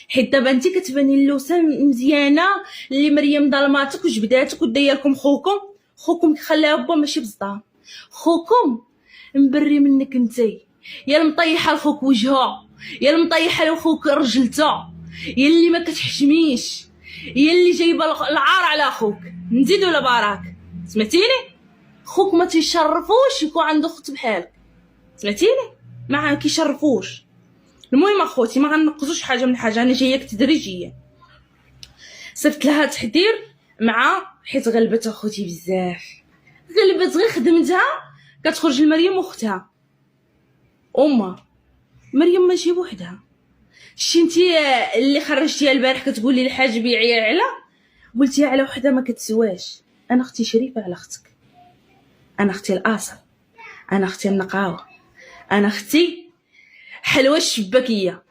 حيت دابا انت كتباني اللوسه مزيانه اللي مريم ظلماتك وجبداتك وداير لكم خوكم خليها با ماشي بصدام. خوكم مبري منك انتي، يا المطيحه لخوك وجهه، يا المطيحه لخوك رجلته، يا اللي ما كتحشميش، يا اللي جايبه العار على خوك. نزيد ولا باراك؟ سمعتيني؟ خوك ما تيشرفوش يكون عنده خت بحالك، سمعتيني؟ ما كيشرفوش. المهم اخوتي ما غنقصوش حاجه من حاجه، انا جايه تدريجيا. صيفط لها تحضير مع حيت غلبت اخوتي بزاف، غلبت غير خدمتها كتخرج لمريم واختها. مريم ماشي بوحدها. شتي انتي اللي خرجتيها البارح كتقولي الحاج بيعي على، قلتيها على وحده ما كتسواش. انا اختي شريفه على اختك، انا اختي الاصل، انا اختي النقاوه، انا اختي حلوه الشباكيه.